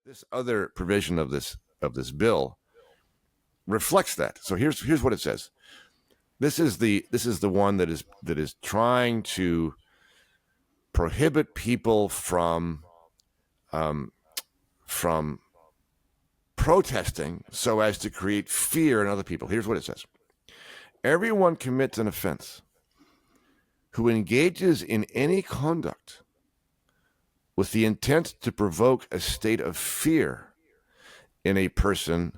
This other provision of this bill reflects that. So here's what it says. This is the one that is trying to prohibit people from protesting so as to create fear in other people. Here's what it says. Everyone commits an offense who engages in any conduct with the intent to provoke a state of fear in a person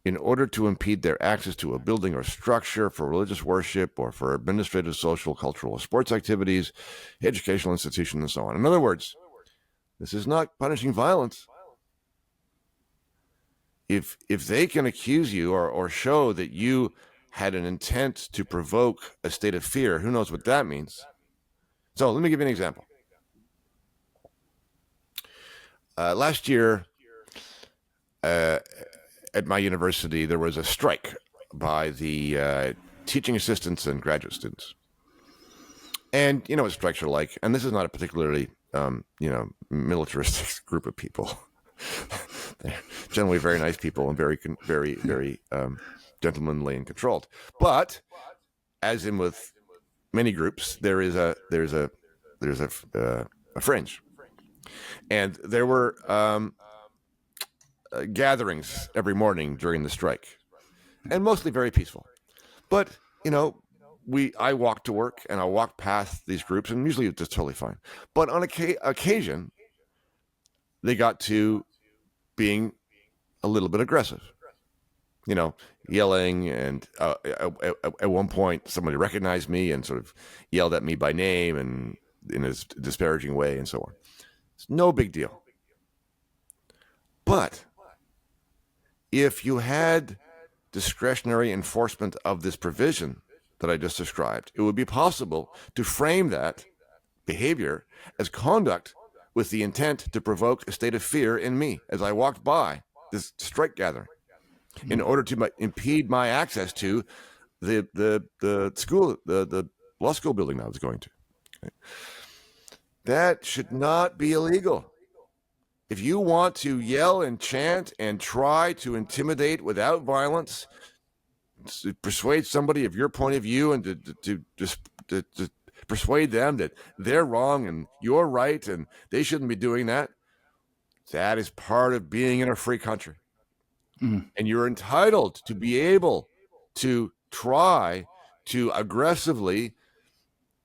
in order to impede their access to a building or structure for religious worship or for administrative, social, cultural, or sports activities, educational institutions, and so on. In other words, this is not punishing violence. If they can accuse you or show that you had an intent to provoke a state of fear, who knows what that means? So let me give you an example. Last year, at my university, there was a strike by the teaching assistants and graduate students. And you know what strikes are like. And this is not a particularly, militaristic group of people. They're generally very nice people and very gentlemanly and controlled. But as in with many groups, there's a fringe, and there were gatherings every morning during the strike, and mostly very peaceful. But I walk to work and I walk past these groups, and usually it's just totally fine. But on occasion, they got to being a little bit aggressive, yelling. And at one point, somebody recognized me and sort of yelled at me by name and in a disparaging way and so on. It's no big deal. But if you had discretionary enforcement of this provision that I just described, it would be possible to frame that behavior as conduct with the intent to provoke a state of fear in me as I walked by this strike gathering, in order to impede my access to the school, the law school building I was going to. Okay. That should not be illegal. If you want to yell and chant and try to intimidate without violence, to persuade somebody of your point of view and to persuade them that they're wrong and you're right and they shouldn't be doing that, that is part of being in a free country. And you're entitled to be able to try to aggressively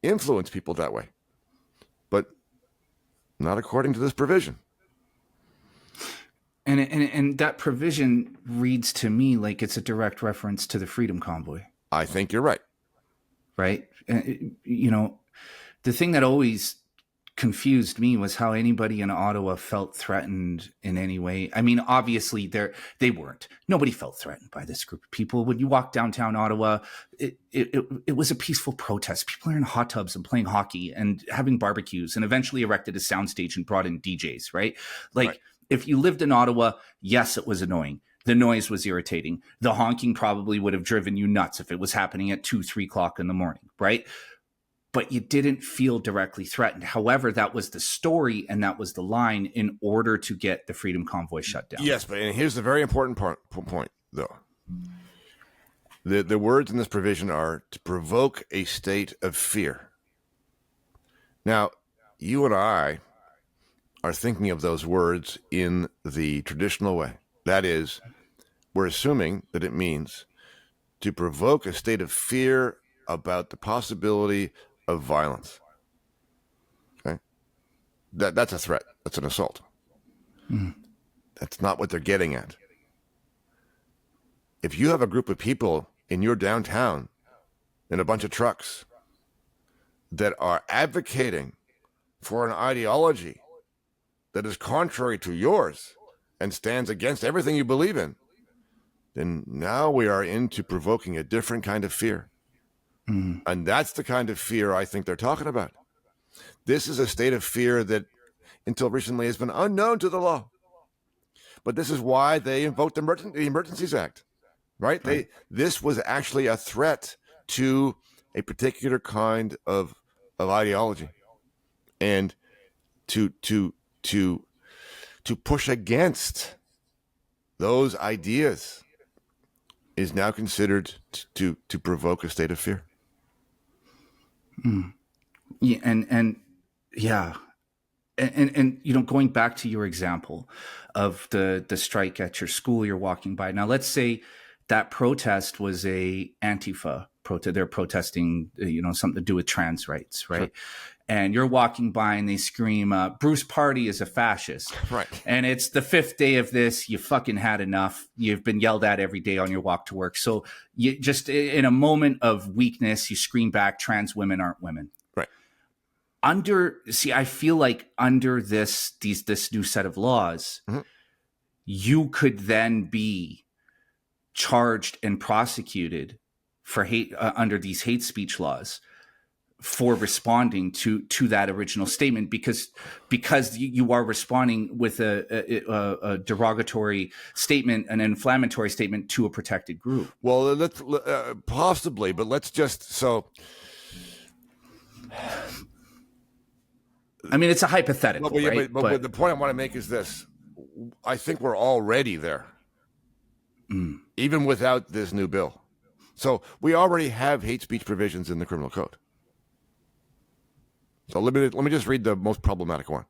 influence people that way, but not according to this provision. And that provision reads to me like it's a direct reference to the Freedom Convoy. I think you're right. Right? The thing that always confused me was how anybody in Ottawa felt threatened in any way. I mean, obviously they weren't. Nobody felt threatened by this group of people. When you walk downtown Ottawa, it was a peaceful protest. People are in hot tubs and playing hockey and having barbecues, and eventually erected a soundstage and brought in DJs, right? Right. If you lived in Ottawa, yes, it was annoying. The noise was irritating. The honking probably would have driven you nuts if it was happening at 2-3 o'clock in the morning, right? But you didn't feel directly threatened. However, that was the story and that was the line in order to get the Freedom Convoy shut down. Yes, but here's the very important point, though. The words in this provision are to provoke a state of fear. Now, you and I are thinking of those words in the traditional way. That is, we're assuming that it means to provoke a state of fear about the possibility of violence. Okay? That's a threat. That's an assault. That's not what they're getting at. If you have a group of people in your downtown in a bunch of trucks that are advocating for an ideology that is contrary to yours and stands against everything you believe in, then now we are into provoking a different kind of fear. And that's the kind of fear I think they're talking about. This is a state of fear that until recently has been unknown to the law. But this is why they invoked the Emergencies Act, right? This was actually a threat to a particular kind of ideology. And to to push against those ideas is now considered to provoke a state of fear. Yeah, and yeah. And you know, going back to your example of the strike at your school you're walking by. Now, let's say that protest was a Antifa protest. They're protesting, you know, something to do with trans rights, right? Sure. And you're walking by and they scream, Bruce Pardy is a fascist. Right. And it's the 5th day of this. You fucking had enough. You've been yelled at every day on your walk to work. So you just, in a moment of weakness, you scream back, trans women aren't women. Right. I feel like under this new set of laws, you could then be charged and prosecuted for hate under these hate speech laws for responding to that original statement because you are responding with a derogatory statement, an inflammatory statement to a protected group. Well, let's possibly, but let's just so. I mean, it's a hypothetical, right? But the point I want to make is this: I think we're already there, even without this new bill. So we already have hate speech provisions in the criminal code. So let me just read the most problematic one.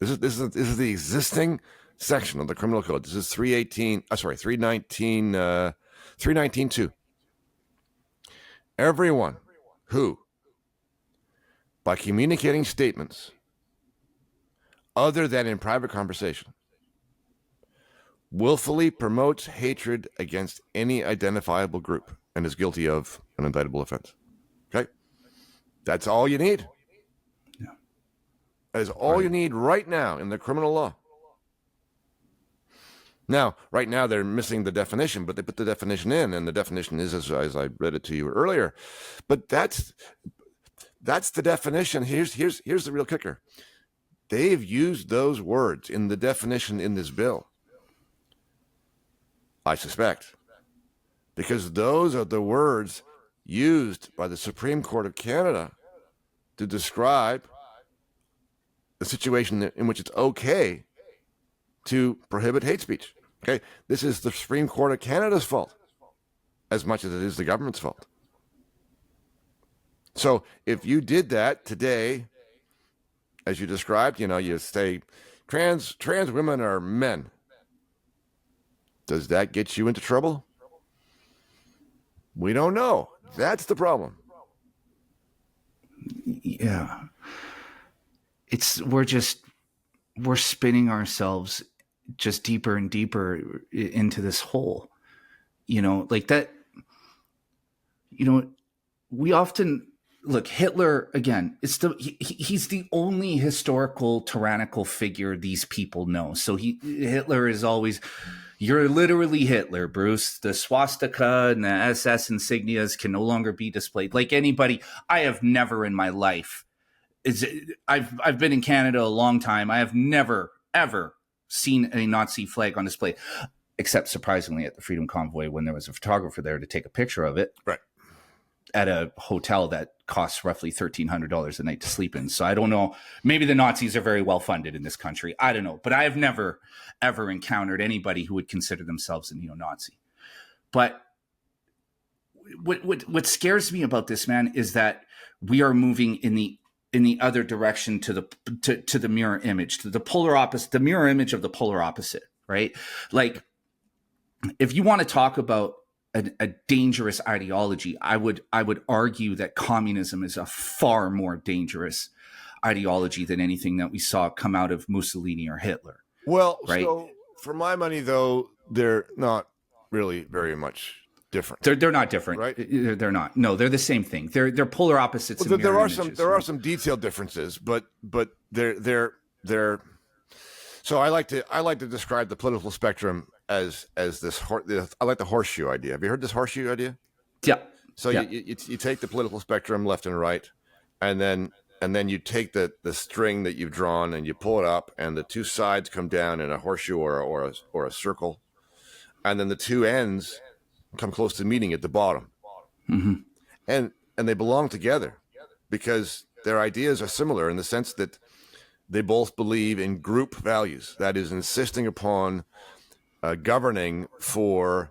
This is the existing section of the criminal code. This is 319.2. Everyone who, by communicating statements other than in private conversation, willfully promotes hatred against any identifiable group and is guilty of an indictable offense. Okay? That's all you need. That is all you need right now in the criminal law. Now, right now they're missing the definition, but they put the definition in, and the definition is as I read it to you earlier. But that's the definition. Here's the real kicker. They've used those words in the definition in this bill, I suspect, because those are the words used by the Supreme Court of Canada to describe the situation in which it's okay to prohibit hate speech. Okay, this is the Supreme Court of Canada's fault as much as it is the government's fault. So if you did that today, as you described, you say trans women are men. Does that get you into trouble? We don't know. That's the problem. Yeah. We're spinning ourselves just deeper and deeper into this hole, like that. We often look Hitler again. He's the only historical tyrannical figure these people know. So Hitler is always, you're literally Hitler, Bruce. The swastika and the SS insignias can no longer be displayed. Like anybody, I have never in my life. I've been in Canada a long time. I have never, ever seen a Nazi flag on display, except surprisingly at the Freedom Convoy when there was a photographer there to take a picture of it. Right. At a hotel that costs roughly $1,300 a night to sleep in. So I don't know. Maybe the Nazis are very well funded in this country. I don't know. But I have never, ever encountered anybody who would consider themselves a neo-Nazi. But what scares me about this, man, is that we are moving in the other direction to the mirror image, to the polar opposite, the mirror image of the polar opposite, right? Like, if you want to talk about a dangerous ideology, I would argue that communism is a far more dangerous ideology than anything that we saw come out of Mussolini or Hitler. Well, right? So for my money, though, they're not really very much different. They're not different, right? They're not. No, they're the same thing. They're polar opposites. Well, there are some detailed differences, but they're. So I like to describe the political spectrum as this. I like the horseshoe idea. Have you heard this horseshoe idea? Yeah. So yeah. You take the political spectrum left and right, and then you take the string that you've drawn and you pull it up, and the two sides come down in a horseshoe or a circle, and then the two ends come close to meeting at the bottom. Mm-hmm. And they belong together because their ideas are similar in the sense that they both believe in group values. That is, insisting upon governing for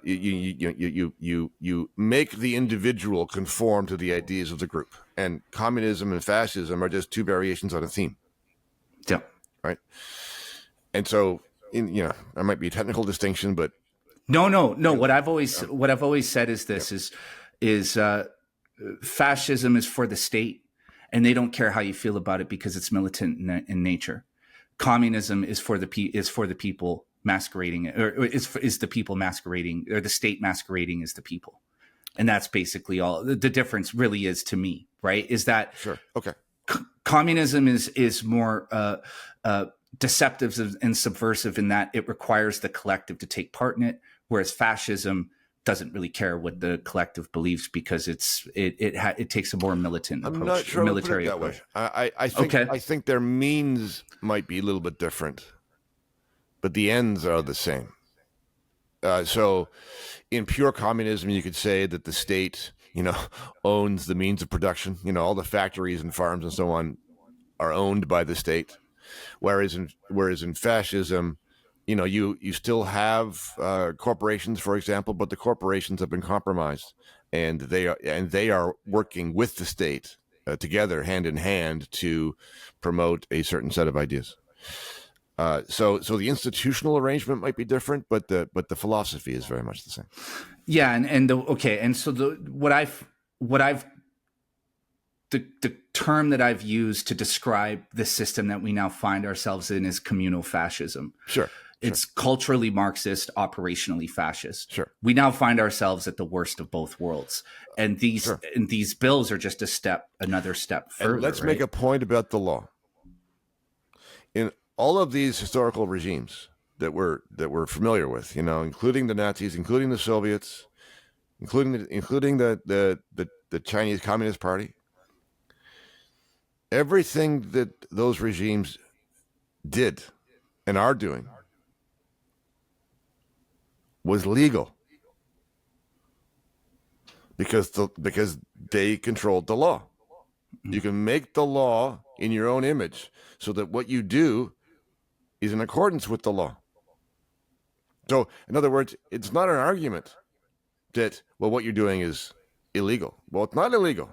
you make the individual conform to the ideas of the group. And communism and fascism are just two variations on a theme. Yeah. Right. And so, there might be a technical distinction, but no. What I've always said is this: is fascism is for the state, and they don't care how you feel about it because it's militant in nature. Communism is for the people masquerading, or is the people masquerading, or the state masquerading as the people. And that's basically all. The difference really is, to me, right, is that sure, okay, communism is more deceptive and subversive in that it requires the collective to take part in it, whereas fascism doesn't really care what the collective believes because it takes a more militant approach. I'm not sure military that approach. Way. I think their means might be a little bit different, but the ends are the same. So in pure communism, you could say that the state, owns the means of production. All the factories and farms and so on are owned by the state. Whereas in fascism, you still have corporations, for example, but the corporations have been compromised, and they are working with the state together, hand in hand, to promote a certain set of ideas. So the institutional arrangement might be different, but the philosophy is very much the same. Yeah, and so the term that I've used to describe the system that we now find ourselves in is communal fascism. Sure. It's culturally Marxist, operationally fascist. Sure. We now find ourselves at the worst of both worlds, and these bills are just another step further. And let's make a point about the law. In all of these historical regimes that we're familiar with, including the Nazis, including the Soviets, including the Chinese Communist Party, everything that those regimes did and are doing was legal because they controlled the law. You can make the law in your own image so that what you do is in accordance with the law. So, in other words, it's not an argument that, well, what you're doing is illegal. Well, it's not illegal.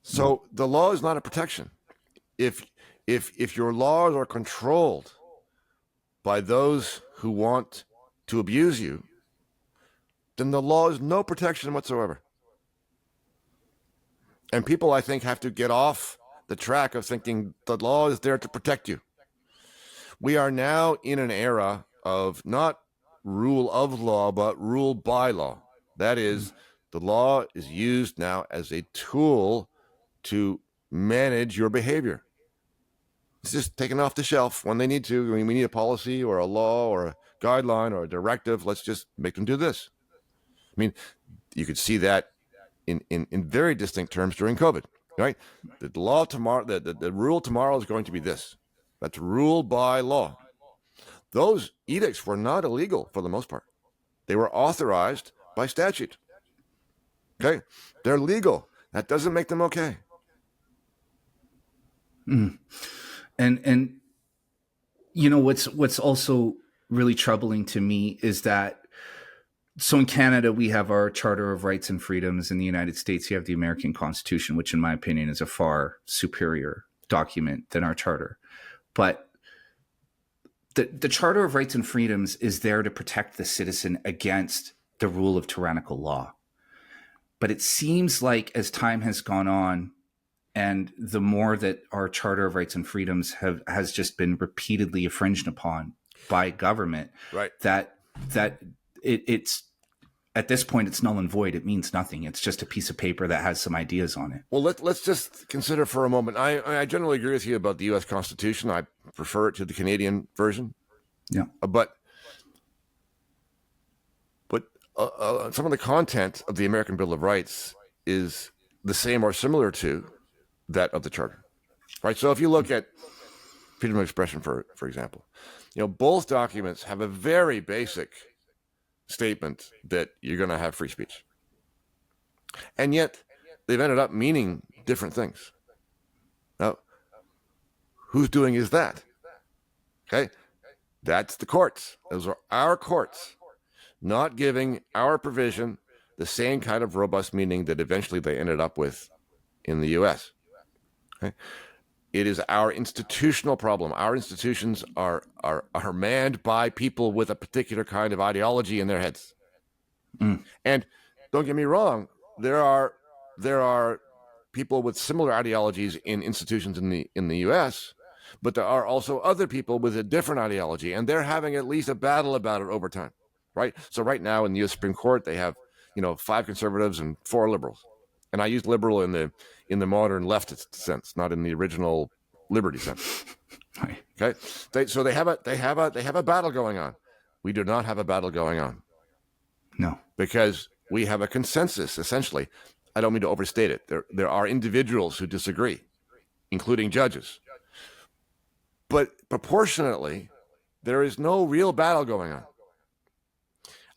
So the law is not a protection. If your laws are controlled by those who want to abuse you, then the law is no protection whatsoever. And people, I think, have to get off the track of thinking the law is there to protect you. We are now in an era of not rule of law, but rule by law. That is, the law is used now as a tool to manage your behavior. It's just taken off the shelf when they need to. I mean, we need a policy or a law or a guideline or a directive. Let's just make them do this. I mean, you could see that in very distinct terms during COVID, right? The law tomorrow, the rule tomorrow is going to be this. That's rule by law. Those edicts were not illegal for the most part. They were authorized by statute. Okay? They're legal. That doesn't make them okay. And what's also really troubling to me is that, so in Canada, we have our Charter of Rights and Freedoms. In the United States, you have the American Constitution, which in my opinion is a far superior document than our charter. But the Charter of Rights and Freedoms is there to protect the citizen against the rule of tyrannical law. But it seems like as time has gone on, and the more that our Charter of Rights and Freedoms has just been repeatedly infringed upon by government, right, that it's at this point it's null and void. It means nothing. It's just a piece of paper that has some ideas on it. Well, let's just consider for a moment. I generally agree with you about the U.S. Constitution. I prefer it to the Canadian version. Yeah, but some of the content of the American Bill of Rights is the same or similar to that of the Charter, right? So if you look at freedom of expression, for example, both documents have a very basic statement that you're going to have free speech, and yet they've ended up meaning different things. Who's doing is that? Okay, that's the courts. Those are our courts, not giving our provision the same kind of robust meaning that eventually they ended up with in the U.S. Okay? It is our institutional problem. Our institutions are manned by people with a particular kind of ideology in their heads. And don't get me wrong, there are people with similar ideologies in institutions in the U.S., but there are also other people with a different ideology, and they're having at least a battle about it over time, right? So right now in the U.S. Supreme Court, they have 5 conservatives and 4 liberals, and I use liberal in the modern leftist sense, not in the original liberty sense. Right. Okay, so they have a battle going on. We do not have a battle going on. No, because we have a consensus, essentially. I don't mean to overstate it. There are individuals who disagree, including judges. But proportionately, there is no real battle going on.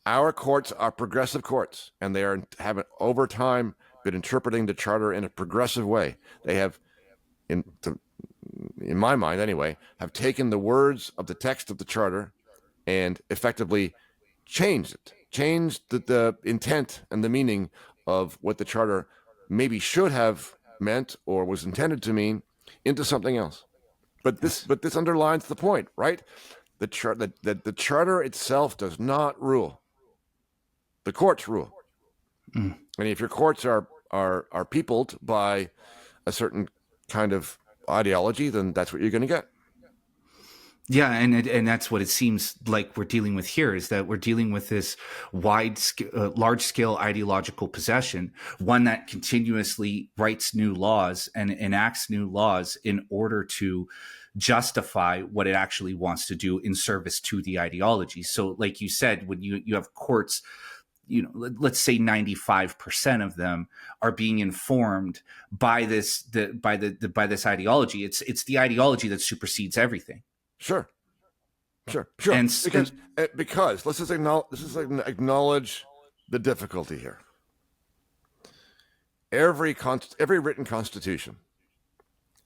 Our courts are progressive courts, and they have over time been interpreting the charter in a progressive way. They have, in my mind anyway, have taken the words of the text of the charter and effectively changed it. Changed the intent and the meaning of what the charter maybe should have meant or was intended to mean into something else. But this underlines the point, right? The charter itself does not rule. The courts rule. And if your courts are peopled by a certain kind of ideology, then that's what you're going to get. Yeah, and that's what it seems like we're dealing with here, is that we're dealing with this large-scale ideological possession, one that continuously writes new laws and enacts new laws in order to justify what it actually wants to do in service to the ideology. So like you said, when you have courts, let's say 95% of them are being informed by this ideology. It's the ideology that supersedes everything. Sure. And because let's just acknowledge the difficulty here. Every written constitution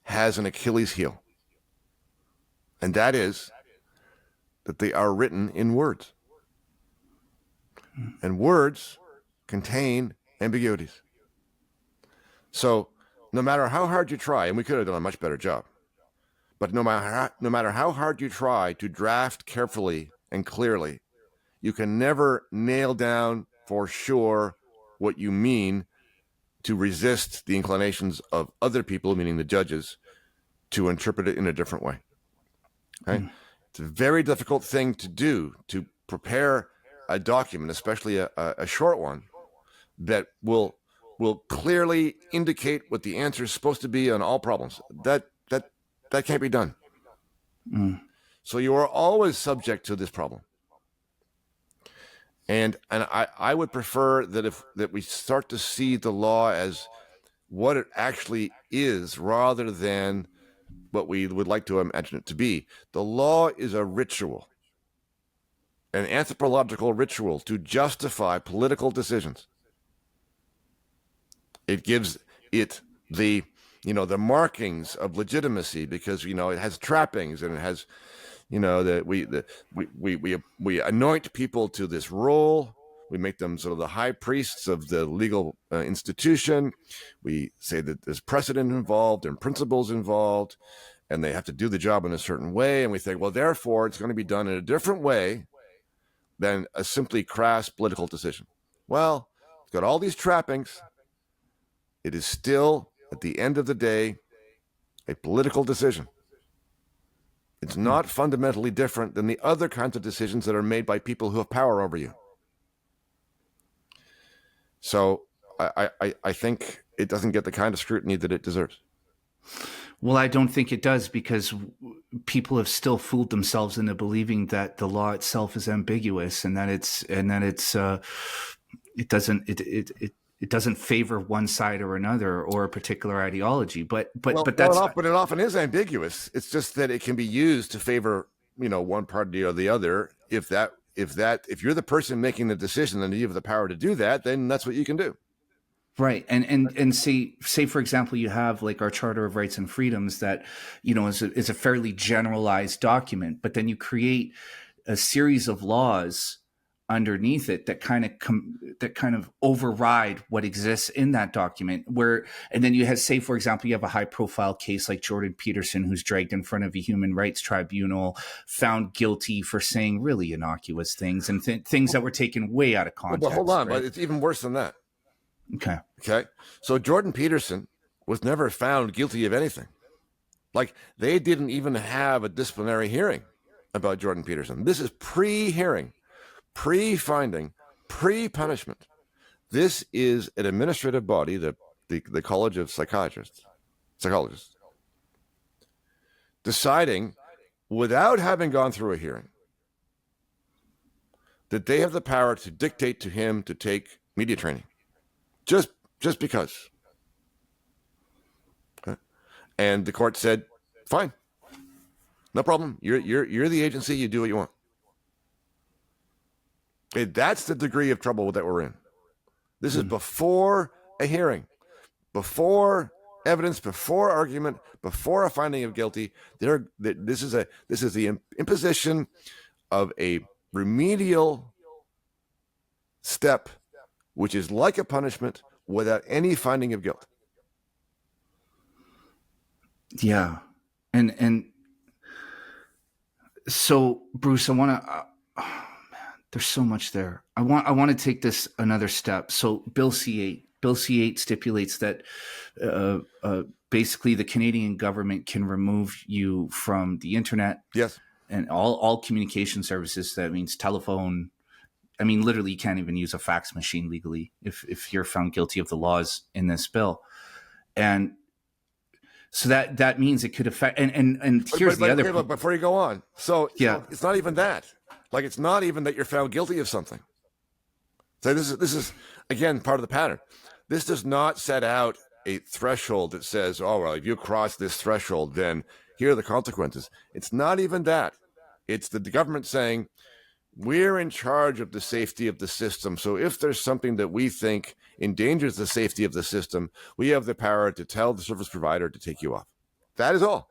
has an Achilles heel, and that is that they are written in words, and words contain ambiguities. So no matter how hard you try, and we could have done a much better job, but no matter how hard you try to draft carefully and clearly, you can never nail down for sure what you mean to resist the inclinations of other people, meaning the judges, to interpret it in a different way. Okay? It's a very difficult thing to do, to prepare a document, especially a short one, that will clearly indicate what the answer is supposed to be on all problems. That can't be done. So you are always subject to this problem. And I would prefer that we start to see the law as what it actually is, rather than what we would like to imagine it to be. The law is a ritual, an anthropological ritual to justify political decisions. It gives it the markings of legitimacy, because it has trappings, and it has that we anoint people to this role. We make them sort of the high priests of the legal institution. We say that there's precedent involved and principles involved, and they have to do the job in a certain way. And we think, well, therefore, it's going to be done in a different way than a simply crass political decision. Well, it's got all these trappings. It is still, at the end of the day, a political decision. It's not fundamentally different than the other kinds of decisions that are made by people who have power over you. So I think it doesn't get the kind of scrutiny that it deserves. Well, I don't think it does, because people have still fooled themselves into believing that the law itself is ambiguous, and that it doesn't favor one side or another, or a particular ideology. But it often is ambiguous. It's just that it can be used to favor one party or the other. If you're the person making the decision and you have the power to do that, then that's what you can do. Right. And say for example, you have like our Charter of Rights and Freedoms that, is a fairly generalized document, but then you create a series of laws underneath it that kind of override what exists in that document, and then you have, say for example, you have a high profile case like Jordan Peterson, who's dragged in front of a human rights tribunal, found guilty for saying really innocuous things and things that were taken way out of context. Well, but hold on, right? but it's even worse than that. Okay. So Jordan Peterson was never found guilty of anything. Like, they didn't even have a disciplinary hearing about Jordan Peterson. This is pre-hearing, pre-finding, pre-punishment. This is an administrative body, the College of Psychologists, deciding, without having gone through a hearing, that they have the power to dictate to him to take media training. Just because. Okay. And the court said, fine, no problem. You're the agency. You do what you want. Okay, that's the degree of trouble that we're in. This is before a hearing, before evidence, before argument, before a finding of guilty. This is the imposition of a remedial step, which is like a punishment without any finding of guilt. Yeah. And so, Bruce, I want to, there's so much there. I want to take this another step. So Bill C-8 stipulates that basically the Canadian government can remove you from the internet. Yes. And all communication services. That means telephone. I mean, literally, you can't even use a fax machine legally if you're found guilty of the laws in this bill. And so that means it could affect. And here's the other. But before you go on, so yeah, it's not even that. Like, it's not even that you're found guilty of something. So this is again part of the pattern. This does not set out a threshold that says, oh well, if you cross this threshold, then here are the consequences. It's not even that. It's the government saying, we're in charge of the safety of the system. So if there's something that we think endangers the safety of the system, we have the power to tell the service provider to take you off. That is all.